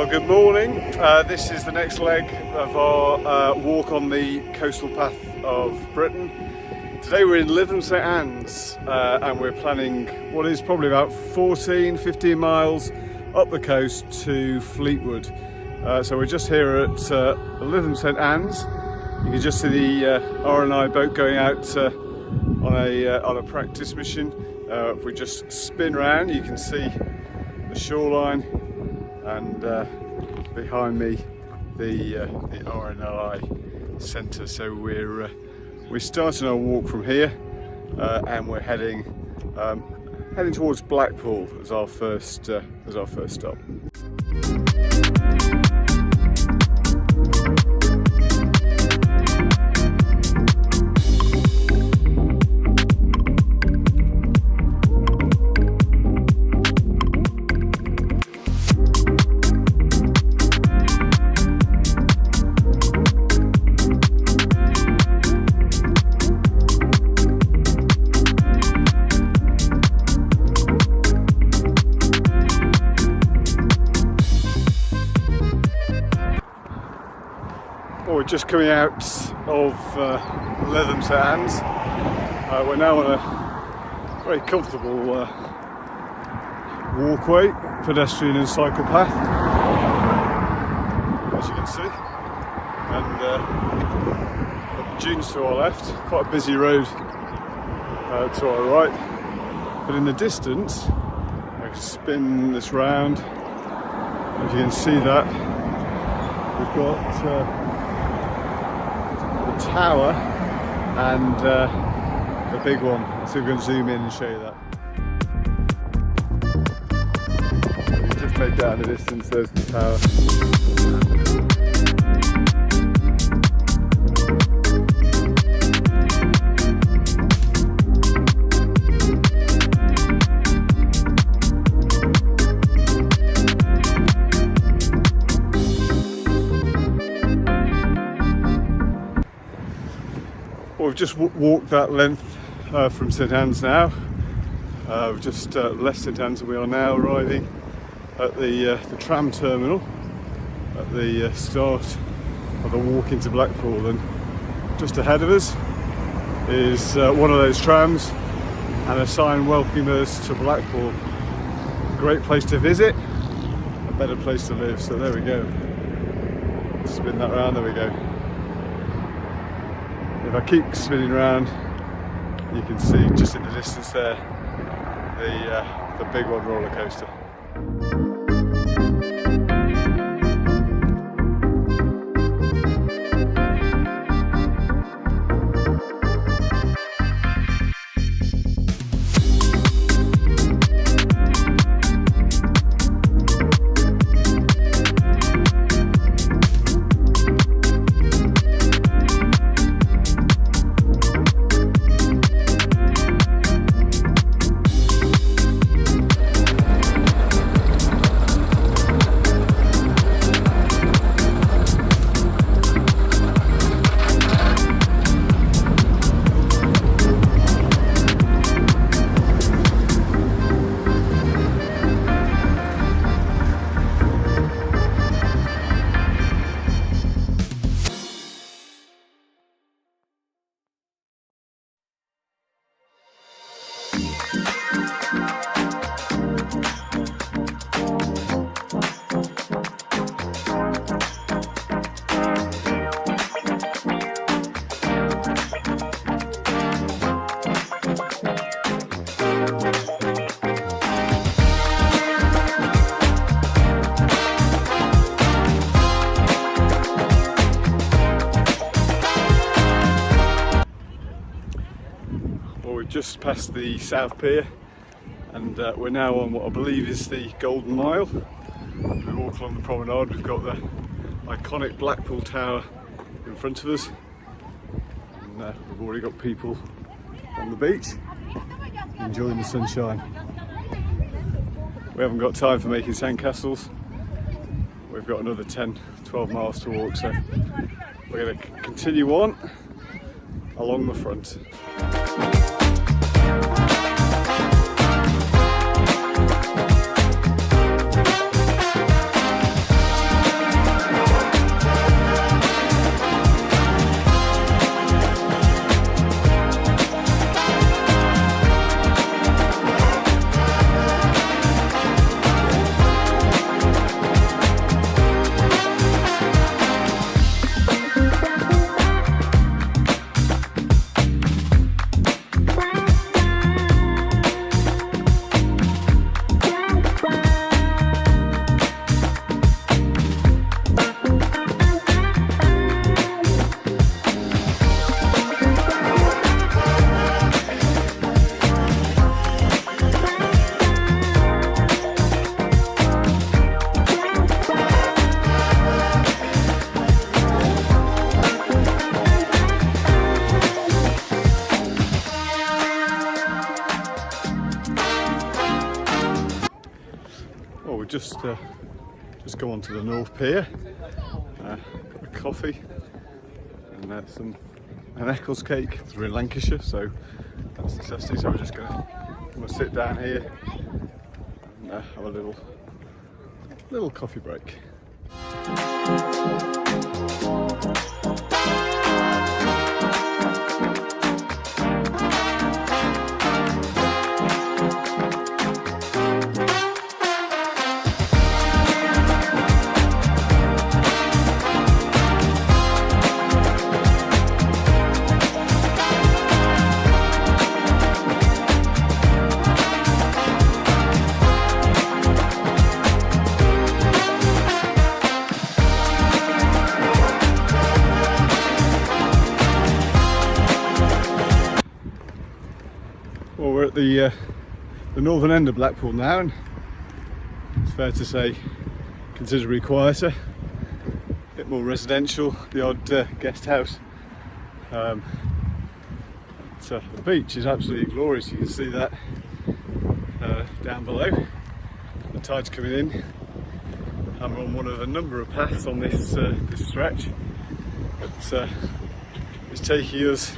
Well, good morning. This is the next leg of our walk on the coastal path of Britain. Today we're in Lytham St Anne's and we're planning what is probably about 15 miles up the coast to Fleetwood. So we're just here at Lytham St Anne's. You can just see the R&I boat going out on a practice mission. If we just spin round, you can see the shoreline, and behind me the R&I centre. So we're starting our walk from here, and we're heading towards Blackpool as our first stop. We're just coming out of Lytham St Anne's. We're now on a very comfortable walkway, pedestrian and cycle path, as you can see, and got the dunes to our left, quite a busy road to our right, but in the distance I can spin this round. If you can see that, we've got tower and the big one. So we're going to zoom in and show you that. So we just made that in the distance, there's the tower. We've just walked that length from St Anne's now. We've just left St Anne's and we are now arriving at the tram terminal at the start of the walk into Blackpool, and just ahead of us is one of those trams and a sign welcoming us to Blackpool. Great place to visit, a better place to live. So there we go. Spin that round, there we go. If I keep spinning around, you can see just in the distance there the big one roller coaster. Just past the South Pier, and we're now on what I believe is the Golden Mile. We walk along the promenade, we've got the iconic Blackpool Tower in front of us, and we've already got people on the beach enjoying the sunshine. We haven't got time for making sandcastles. We've got another 10-12 miles to walk, so we're going to continue on along the front. we'll just go on to the North Pier, got a coffee and an Eccles cake. We're in Lancashire, so that's necessity. So we're just going to sit down here and have a little coffee break. Well, we're at the northern end of Blackpool now, and it's fair to say considerably quieter, a bit more residential, the odd guest house. The beach is absolutely glorious. You can see that down below. The tide's coming in. I'm on one of a number of paths on this stretch. It's taking us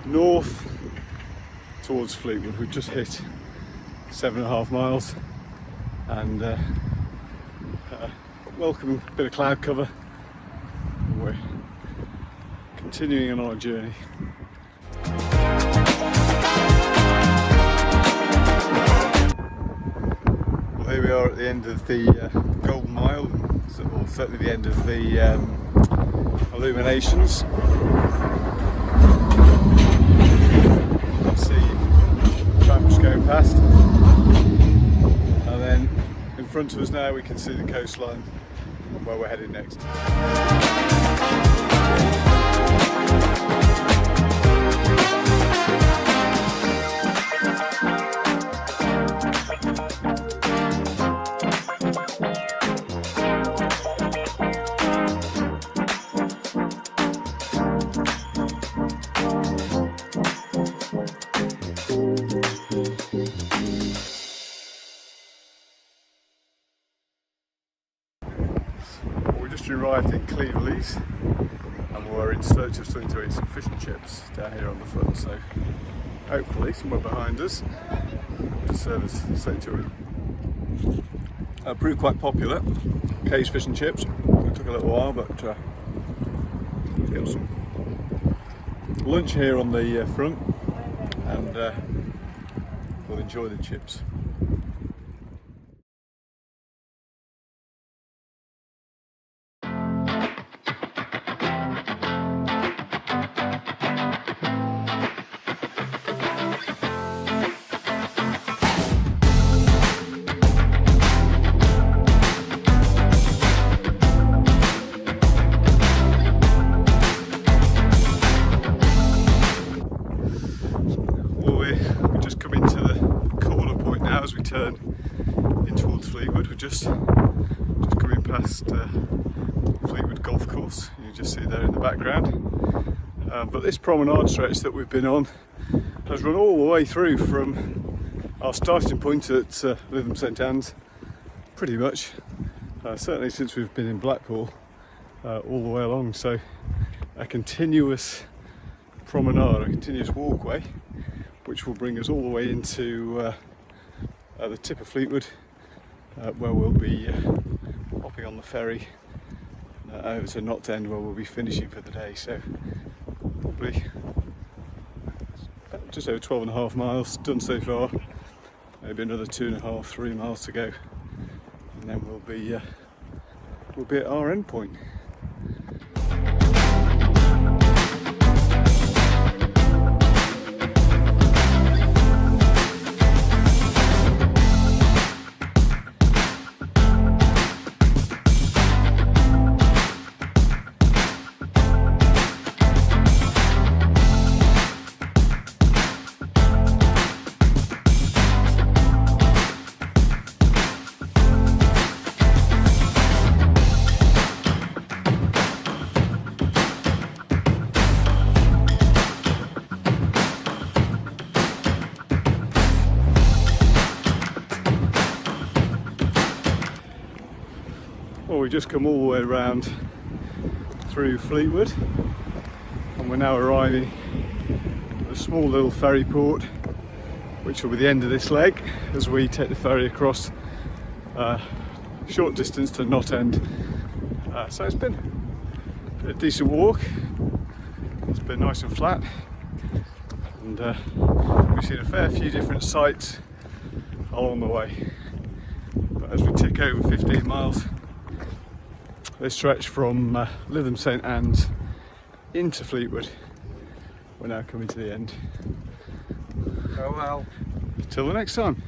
north towards Fleetwood. We've just hit 7.5 miles and welcome bit of cloud cover. We're continuing on our journey. Well, here we are at the end of the Golden Mile, or certainly the end of the illuminations. Tramps going past, and then in front of us now we can see the coastline where we're heading next. Just arrived in Cleveland's and we're in search of something to eat, some fish and chips down here on the foot, so hopefully somewhere behind us to serve us something to eat. Proved quite popular, K's fish and chips. It took a little while, but let's get some lunch here on the front and we'll enjoy the chips. As we turn in towards Fleetwood, we're just coming past Fleetwood Golf Course. You can just see there in the background. But this promenade stretch that we've been on has run all the way through from our starting point at Lytham St Anne's, pretty much, certainly since we've been in Blackpool, all the way along. So a continuous promenade, a continuous walkway, which will bring us all the way into the tip of Fleetwood, where we'll be hopping on the ferry over to Knott End, where we'll be finishing for the day. So probably just over 12.5 miles done so far, maybe another 2.5, 3 miles to go, and then we'll be at our end point. Well, we just come all the way around through Fleetwood and we're now arriving at a small little ferry port, which will be the end of this leg as we take the ferry across a short distance to Knot End. So it's been a decent walk. It's been nice and flat, and we've seen a fair few different sights along the way. But as we tick over 15 miles, this stretch from Lytham St Anne's into Fleetwood, we're now coming to the end. Oh well. Till the next time.